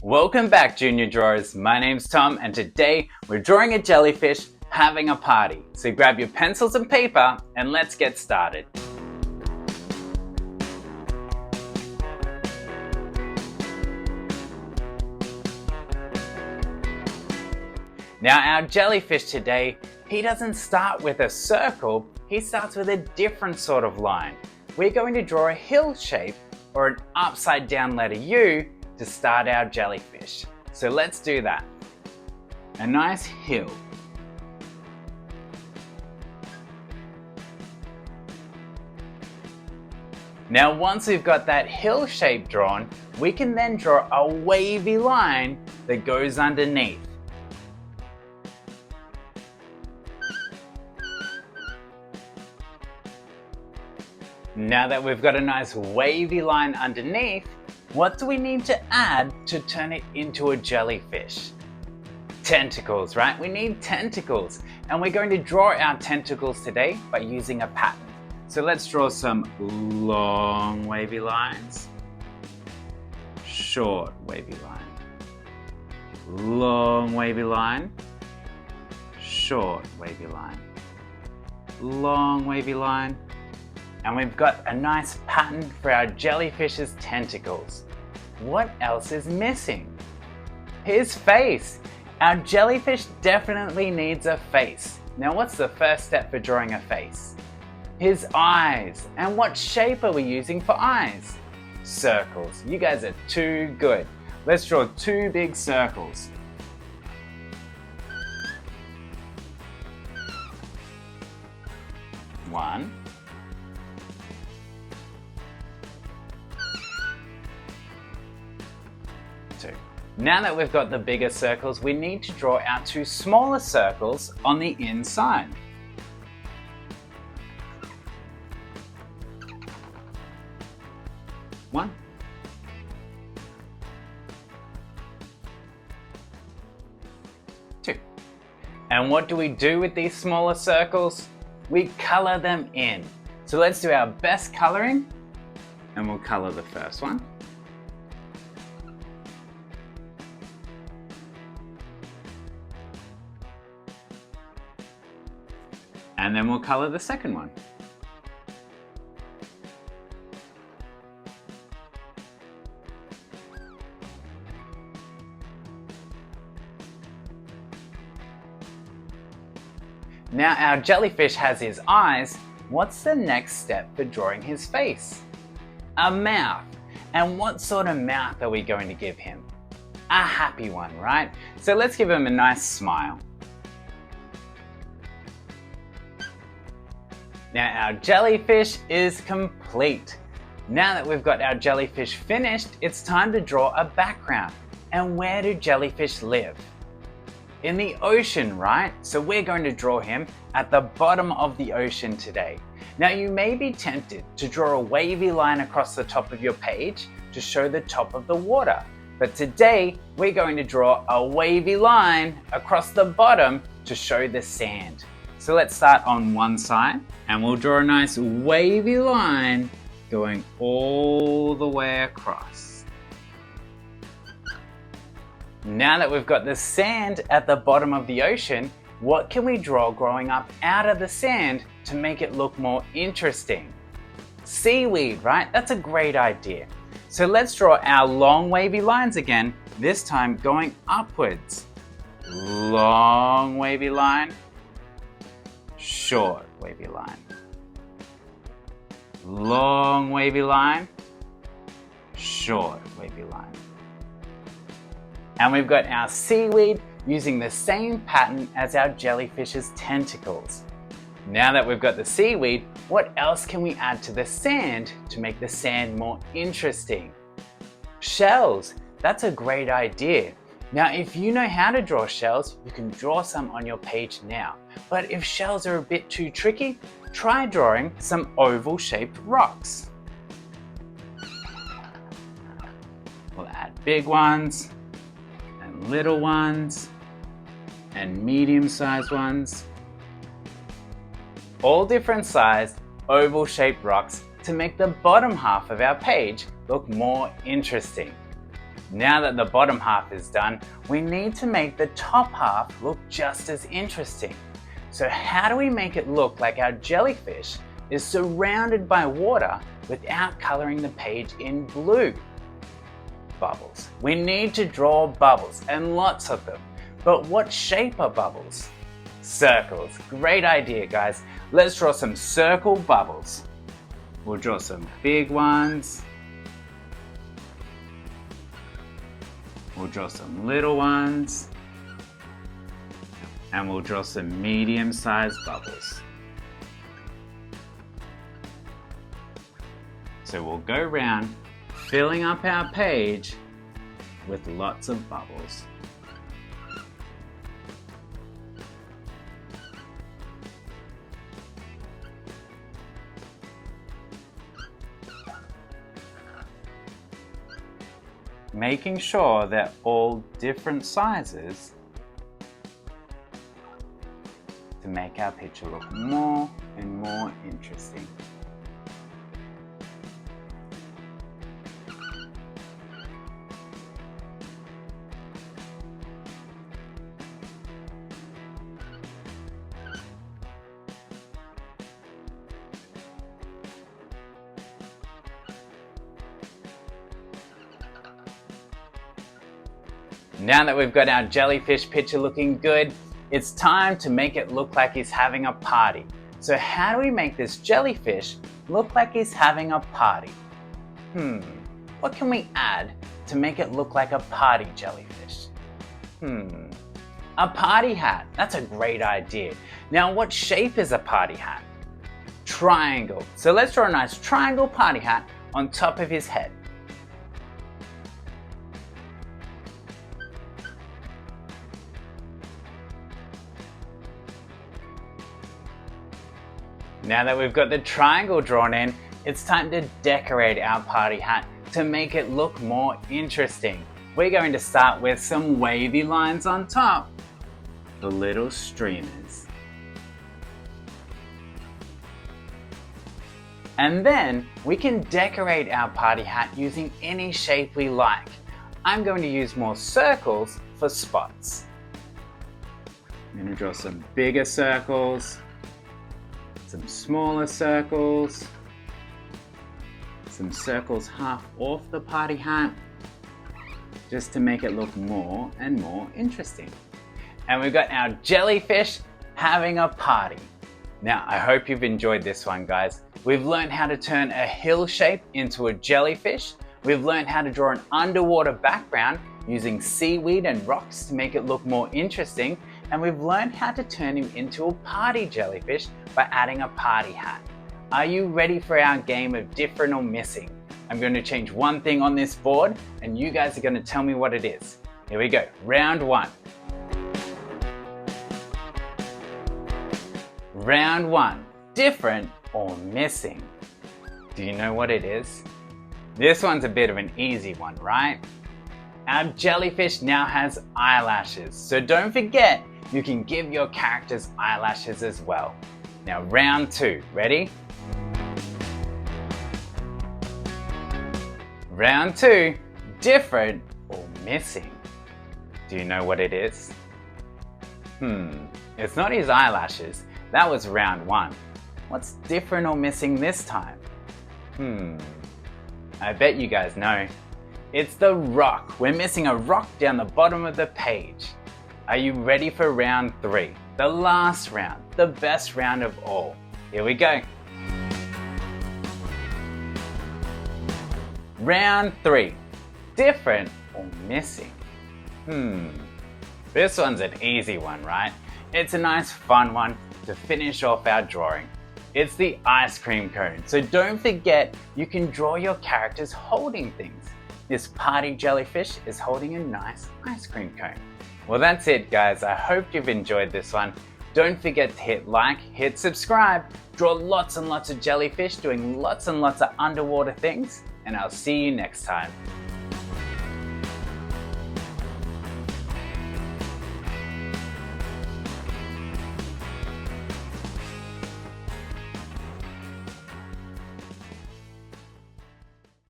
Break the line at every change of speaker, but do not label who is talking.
Welcome back, Junior Drawers. My name's Tom, and today we're drawing a jellyfish having a party. So grab your pencils and paper and let's get started. Now our jellyfish today, he doesn't start with a circle, he starts with a different sort of line. We're going to draw a hill shape or an upside down letter U to start our jellyfish. So let's do that. A nice hill. Now once we've got that hill shape drawn, we can then draw a wavy line that goes underneath. Now that we've got a nice wavy line underneath, what do we need to add to turn it into a jellyfish? Tentacles, right? We need tentacles. And we're going to draw our tentacles today by using a pattern. So let's draw some long wavy lines, short wavy line, long wavy line, short wavy line, long wavy line. And we've got a nice pattern for our jellyfish's tentacles. What else is missing? His face. Our jellyfish definitely needs a face. Now what's the first step for drawing a face? His eyes. And what shape are we using for eyes? Circles. You guys are too good. Let's draw two big circles. One. Now that we've got the bigger circles, we need to draw our two smaller circles on the inside. One. Two. And what do we do with these smaller circles? We color them in. So let's do our best coloring, and we'll color the first one. And then we'll color the second one. Now our jellyfish has his eyes. What's the next step for drawing his face? A mouth. And what sort of mouth are we going to give him? A happy one, right? So let's give him a nice smile. Now our jellyfish is complete. Now that we've got our jellyfish finished, it's time to draw a background. And where do jellyfish live? In the ocean, right? So we're going to draw him at the bottom of the ocean today. Now you may be tempted to draw a wavy line across the top of your page to show the top of the water. But today we're going to draw a wavy line across the bottom to show the sand. So let's start on one side and we'll draw a nice wavy line going all the way across. Now that we've got the sand at the bottom of the ocean, what can we draw growing up out of the sand to make it look more interesting? Seaweed, right? That's a great idea. So let's draw our long wavy lines again, this time going upwards. Long wavy line. Short wavy line, long wavy line, short wavy line. And we've got our seaweed using the same pattern as our jellyfish's tentacles. Now that we've got the seaweed, what else can we add to the sand to make the sand more interesting? Shells, that's a great idea. Now if you know how to draw shells, you can draw some on your page now. But if shells are a bit too tricky, try drawing some oval shaped rocks. We'll add big ones, and little ones, and medium sized ones. All different sized oval shaped rocks to make the bottom half of our page look more interesting. Now that the bottom half is done, we need to make the top half look just as interesting. So how do we make it look like our jellyfish is surrounded by water without coloring the page in blue? Bubbles. We need to draw bubbles, and lots of them. But what shape are bubbles? Circles. Great idea, guys. Let's draw some circle bubbles. We'll draw some big ones. We'll draw some little ones. And we'll draw some medium-sized bubbles. So we'll go around filling up our page with lots of bubbles. Making sure they're all different sizes to make our picture look more and more interesting. Now that we've got our jellyfish picture looking good, it's time to make it look like he's having a party. So how do we make this jellyfish look like he's having a party? What can we add to make it look like a party jellyfish? A party hat. That's a great idea. Now, what shape is a party hat? Triangle. So let's draw a nice triangle party hat on top of his head. Now that we've got the triangle drawn in, it's time to decorate our party hat to make it look more interesting. We're going to start with some wavy lines on top, the little streamers. And then we can decorate our party hat using any shape we like. I'm going to use more circles for spots. I'm going to draw some bigger circles, some smaller circles, some circles half off the party hat, just to make it look more and more interesting. And we've got our jellyfish having a party. Now, I hope you've enjoyed this one, guys. We've learned how to turn a hill shape into a jellyfish. We've learned how to draw an underwater background using seaweed and rocks to make it look more interesting. And we've learned how to turn him into a party jellyfish by adding a party hat. Are you ready for our game of different or missing? I'm going to change one thing on this board and you guys are going to tell me what it is. Here we go, round one. Round one, different or missing. Do you know what it is? This one's a bit of an easy one, right? Our jellyfish now has eyelashes, so don't forget you can give your characters eyelashes as well. Now round two, ready? Round two, different or missing. Do you know what it is? It's not his eyelashes. That was round one. What's different or missing this time? I bet you guys know. It's the rock. We're missing a rock down the bottom of the page. Are you ready for round three? The last round, the best round of all. Here we go. Round three, different or missing. This one's an easy one, right? It's a nice fun one to finish off our drawing. It's the ice cream cone, so don't forget you can draw your characters holding things. This party jellyfish is holding a nice ice cream cone. Well, that's it, guys. I hope you've enjoyed this one. Don't forget to hit like, hit subscribe, draw lots and lots of jellyfish doing lots and lots of underwater things, and I'll see you next time.